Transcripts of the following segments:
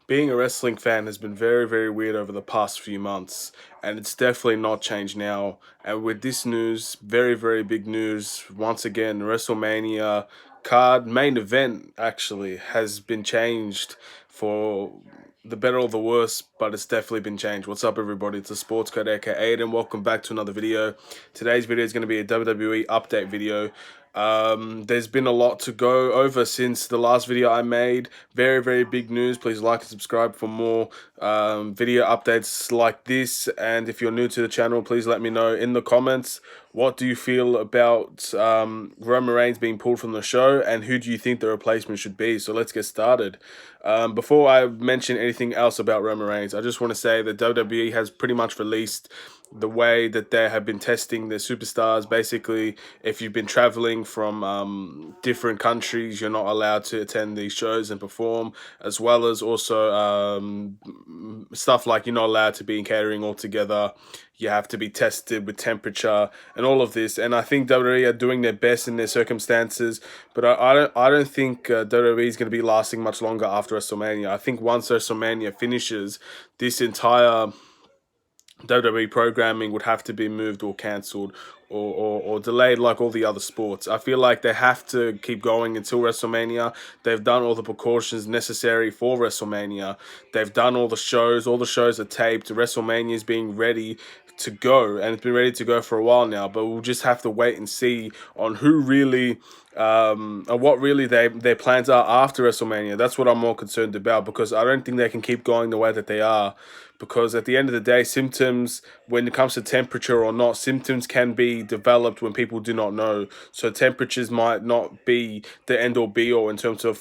Being a wrestling fan has been very, very weird over the past few months, and it's definitely not changed now. And with this news, very, very big news, once again, WrestleMania card main event actually has been changed for the better or the worse, but it's definitely been changed. What's up, everybody? It's the Sports Code, aka Aiden. Welcome back to another video. Today's video is going to be a WWE update video. There's been a lot to go over since the last video I made. Very, very big news. Please like and subscribe for more video updates like this. And if you're new to the channel, please let me know in the comments, what do you feel about Roman Reigns being pulled from the show, and who do you think the replacement should be? So let's get started. Before I mention anything else about Roman Reigns, I just want to say that WWE has pretty much released the way that they have been testing their superstars. Basically, if you've been traveling from different countries, you're not allowed to attend these shows and perform, as well as also stuff like you're not allowed to be in catering altogether. You have to be tested with temperature and all of this. And I think WWE are doing their best in their circumstances, but I don't think WWE is going to be lasting much longer after WrestleMania. I think once WrestleMania finishes, this entire WWE programming would have to be moved or cancelled or delayed like all the other sports. I feel like they have to keep going until WrestleMania. They've done all the precautions necessary for WrestleMania. They've done all the shows. All the shows are taped. WrestleMania is being ready to go, and it's been ready to go for a while now, but we'll just have to wait and see on who really and what really their plans are after WrestleMania. That's what I'm more concerned about, because I don't think they can keep going the way that they are, because at the end of the day, symptoms, when it comes to temperature or not, symptoms can be developed when people do not know. So temperatures might not be the end all be all in terms of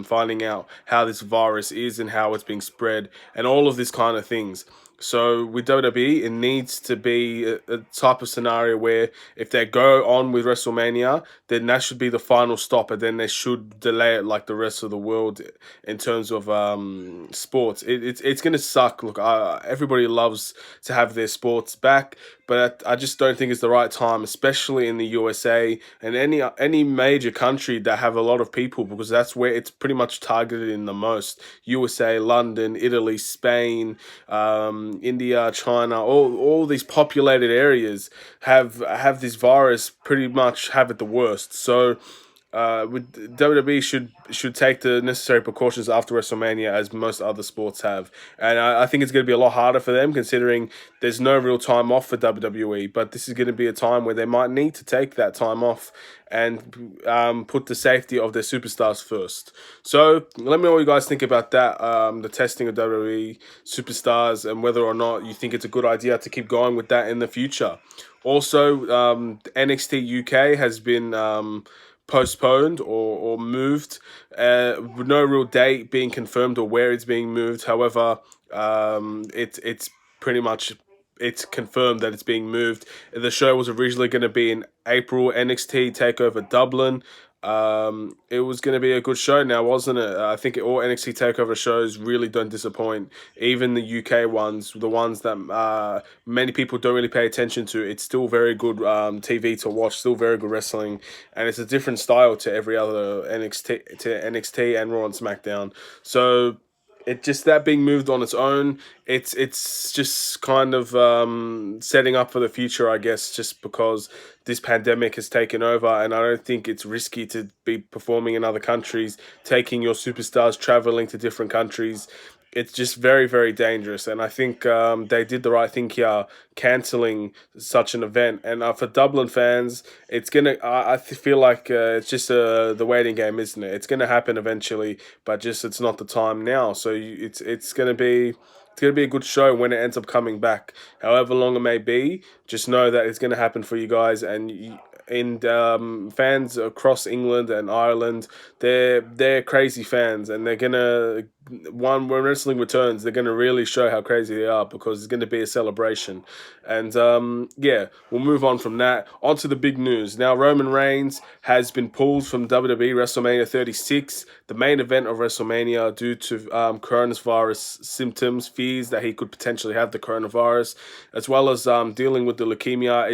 finding out how this virus is and how it's being spread and all of these kind of things. So with WWE, it needs to be a type of scenario where if they go on with WrestleMania, then that should be the final stop, and then they should delay it like the rest of the world in terms of sports. It's gonna suck. Look, everybody loves to have their sports back, but I just don't think it's the right time, especially in the USA and any major country that have a lot of people, because that's where it's pretty much targeted in the most. USA, London, Italy, Spain, India, China, all these populated areas have this virus pretty much have it the worst. So with WWE should take the necessary precautions after WrestleMania, as most other sports have, and I think it's going to be a lot harder for them, considering there's no real time off for WWE. But this is going to be a time where they might need to take that time off and put the safety of their superstars first. So let me know what you guys think about that, the testing of WWE superstars, and whether or not you think it's a good idea to keep going with that in the future. Also, NXT UK has been postponed or moved, with no real date being confirmed or where it's being moved. However, it's pretty much, it's confirmed that it's being moved. The show was originally going to be in April, NXT Takeover Dublin. It was going to be a good show now, wasn't it? I think all NXT Takeover shows really don't disappoint. Even the UK ones, the ones that many people don't really pay attention to, it's still very good TV to watch, still very good wrestling, and it's a different style to every other NXT and Raw and SmackDown. So it just, that being moved on its own, it's just kind of setting up for the future, I guess, just because this pandemic has taken over, and I don't think it's risky to be performing in other countries, taking your superstars, traveling to different countries. It's just very, very dangerous, and I think they did the right thing here, cancelling such an event. And for Dublin fans, it's gonna. I feel like it's just the waiting game, isn't it? It's gonna happen eventually, but just it's not the time now. So it's gonna be. It's going to be a good show when it ends up coming back. However long it may be, just know that it's going to happen for you guys. And fans across England and Ireland, they're crazy fans, and they're gonna, when wrestling returns, they're gonna really show how crazy they are, because it's gonna be a celebration. And yeah, we'll move on from that. On to the big news. Now, Roman Reigns has been pulled from WWE WrestleMania 36, the main event of WrestleMania, due to coronavirus symptoms, fears that he could potentially have the coronavirus, as well as dealing with the leukemia.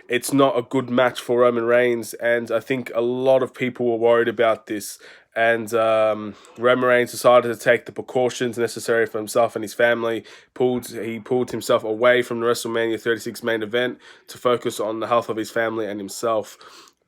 It's not a good match for Roman Reigns, and I think a lot of people were worried about this. and Roman Reigns decided to take the precautions necessary for himself and his family. He pulled himself away from the WrestleMania 36 main event to focus on the health of his family and himself.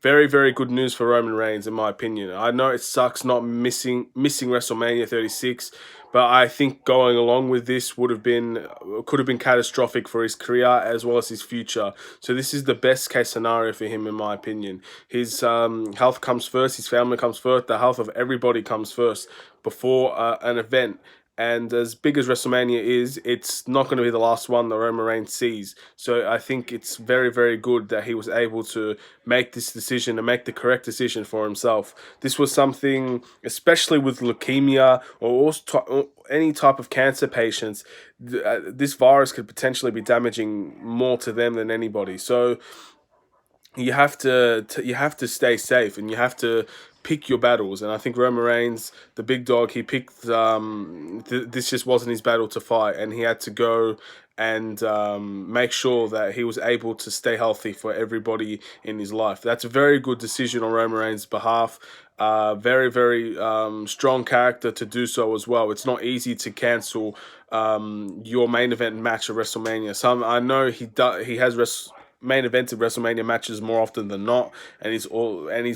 Very, very good news for Roman Reigns, in my opinion. I know it sucks not missing WrestleMania 36, but I think going along with this could have been catastrophic for his career as well as his future. So this is the best case scenario for him, in my opinion. His health comes first, his family comes first, the health of everybody comes first before an event. And as big as WrestleMania is, it's not going to be the last one that Roman Reigns sees. So I think it's very, very good that he was able to make this decision and make the correct decision for himself. This was something, especially with leukemia or any type of cancer patients, this virus could potentially be damaging more to them than anybody. So you have to stay safe, and you have to pick your battles. And I think Roman Reigns, the big dog, he picked this just wasn't his battle to fight, and he had to go and make sure that he was able to stay healthy for everybody in his life. That's a very good decision on Roman Reigns' behalf. Very, very strong character to do so as well. It's not easy to cancel your main event match at WrestleMania. I know he has main evented WrestleMania matches more often than not, and he's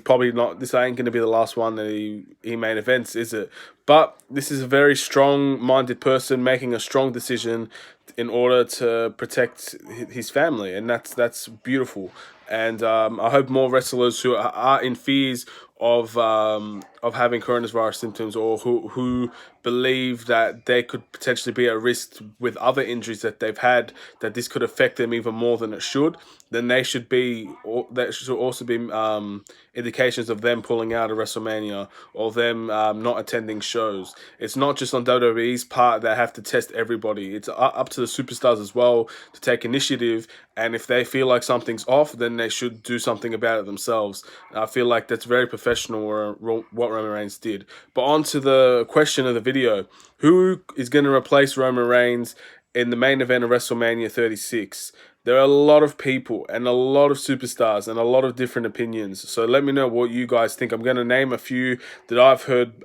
probably not. This ain't going to be the last one that he main events, is it? But this is a very strong-minded person making a strong decision in order to protect his family, and that's beautiful. And I hope more wrestlers who are in fears of having coronavirus symptoms, or who believe that they could potentially be at risk with other injuries that they've had, that this could affect them even more than it should, then that should also be indications of them pulling out of WrestleMania, or them not attending shows. It's not just on WWE's part that have to test everybody. It's up to the superstars as well to take initiative, and if they feel like something's off, then they should do something about it themselves. I feel like that's very professional what Roman Reigns did. But on to the question of the video. Who is going to replace Roman Reigns in the main event of WrestleMania 36? There are a lot of people and a lot of superstars and a lot of different opinions. So let me know what you guys think. I'm going to name a few that I've heard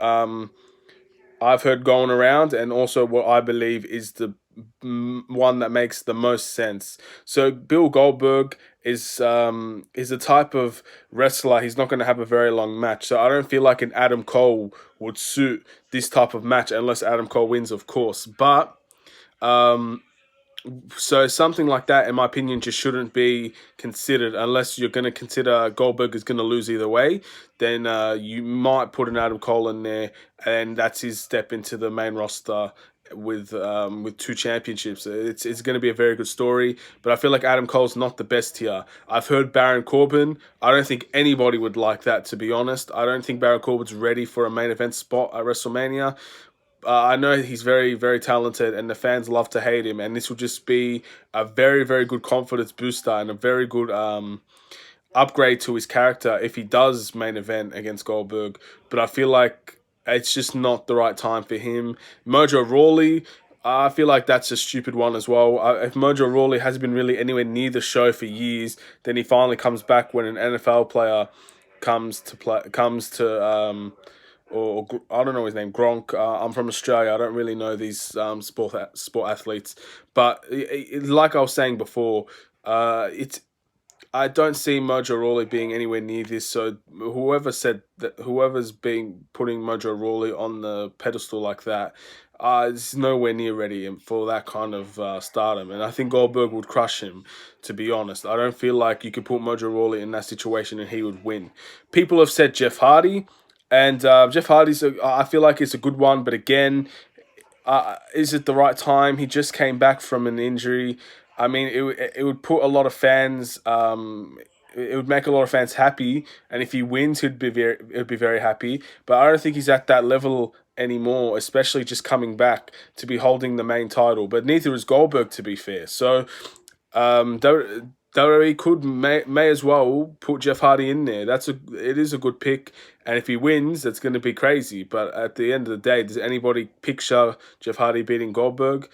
going around, and also what I believe is the one that makes the most sense. So Bill Goldberg is a type of wrestler. He's not going to have a very long match. So I don't feel like an Adam Cole would suit this type of match, unless Adam Cole wins, of course. But so something like that, in my opinion, just shouldn't be considered, unless you're going to consider Goldberg is going to lose either way. Then you might put an Adam Cole in there, and that's his step into the main roster with 2 championships. It's going to be a very good story, but I feel like Adam Cole's not the best here. I've heard Baron Corbin. I don't think anybody would like that, to be honest. I don't think Baron Corbin's ready for a main event spot at WrestleMania. I know he's very, very talented, and the fans love to hate him. And this will just be a very, very good confidence booster, and a very good upgrade to his character if he does main event against Goldberg. But I feel like it's just not the right time for him. Mojo Rawley, I feel like that's a stupid one as well. If Mojo Rawley hasn't been really anywhere near the show for years, then he finally comes back when an NFL player or I don't know his name, Gronk. I'm from Australia. I don't really know these sport athletes, but like I was saying before, I don't see Mojo Rawley being anywhere near this. So whoever's being putting Mojo Rawley on the pedestal like that, is nowhere near ready for that kind of stardom. And I think Goldberg would crush him, to be honest. I don't feel like you could put Mojo Rawley in that situation and he would win. People have said Jeff Hardy. And Jeff Hardy's, I feel like it's a good one, but again, is it the right time? He just came back from an injury. I mean, it would put a lot of fans. It would make a lot of fans happy, and if he wins, he'd be very happy. But I don't think he's at that level anymore, especially just coming back to be holding the main title. But neither is Goldberg, to be fair. So, WWE may as well put Jeff Hardy in there. It is a good pick, and if he wins, that's going to be crazy. But at the end of the day, does anybody picture Jeff Hardy beating Goldberg?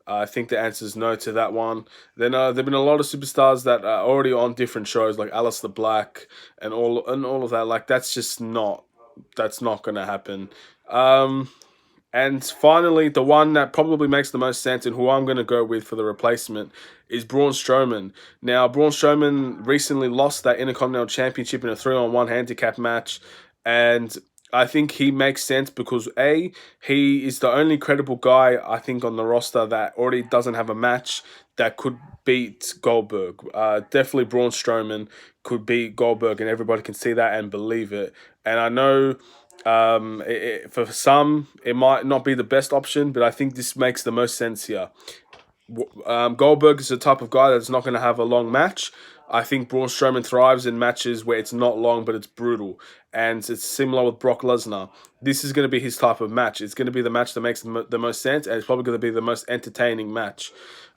I think the answer is no to that one. Then there've been a lot of superstars that are already on different shows, like Aleister Black and all of that. Like, that's just not That's not going to happen. Um, and finally, the one that probably makes the most sense and who I'm going to go with for the replacement is Braun Strowman. Now, Braun Strowman recently lost that Intercontinental Championship in a 3-on-1 handicap match. And I think he makes sense because, A, he is the only credible guy, I think, on the roster that already doesn't have a match that could beat Goldberg. Definitely Braun Strowman could beat Goldberg, and everybody can see that and believe it. And I know for some, it might not be the best option, but I think this makes the most sense here. Goldberg is the type of guy that's not going to have a long match. I think Braun Strowman thrives in matches where it's not long, but it's brutal. And it's similar with Brock Lesnar. This is going to be his type of match. It's going to be the match that makes the most sense, and it's probably going to be the most entertaining match.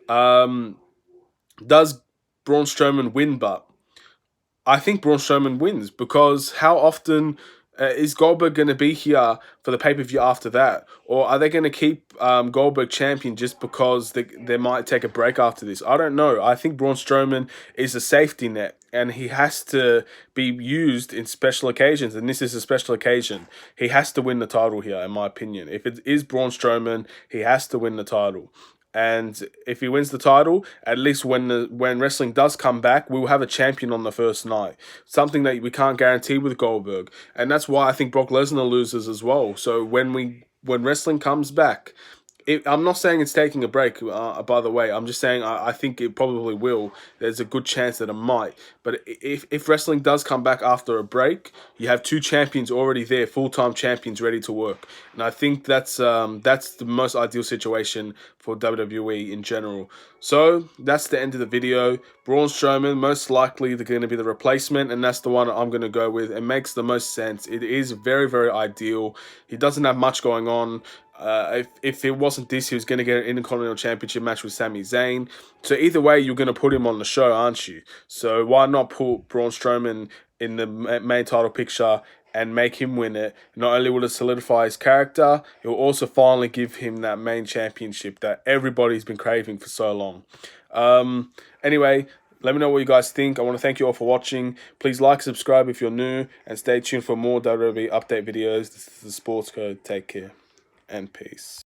Does Braun Strowman win, but I think Braun Strowman wins because how often is Goldberg going to be here for the pay-per-view after that? Or are they going to keep Goldberg champion just because they might take a break after this? I don't know. I think Braun Strowman is a safety net and he has to be used in special occasions. And this is a special occasion. He has to win the title here, in my opinion. If it is Braun Strowman, he has to win the title. And if he wins the title, at least when wrestling does come back, we will have a champion on the first night. Something that we can't guarantee with Goldberg, and that's why I think Brock Lesnar loses as well. So when wrestling comes back, I'm not saying it's taking a break, by the way. I'm just saying I think it probably will. There's a good chance that it might. But if wrestling does come back after a break, you have two champions already there, full-time champions ready to work. And I think that's the most ideal situation for WWE in general. So that's the end of the video. Braun Strowman, most likely they're going to be the replacement, and that's the one I'm going to go with. It makes the most sense. It is very, very ideal. He doesn't have much going on. If it wasn't this, he was going to get an Intercontinental Championship match with Sami Zayn. So either way, you're going to put him on the show, aren't you? So why not put Braun Strowman in the main title picture and make him win it? Not only will it solidify his character, it will also finally give him that main championship that everybody's been craving for so long. Anyway, let me know what you guys think. I want to thank you all for watching. Please like, subscribe if you're new, and stay tuned for more WWE update videos. This is the Sports Code. Take care and peace.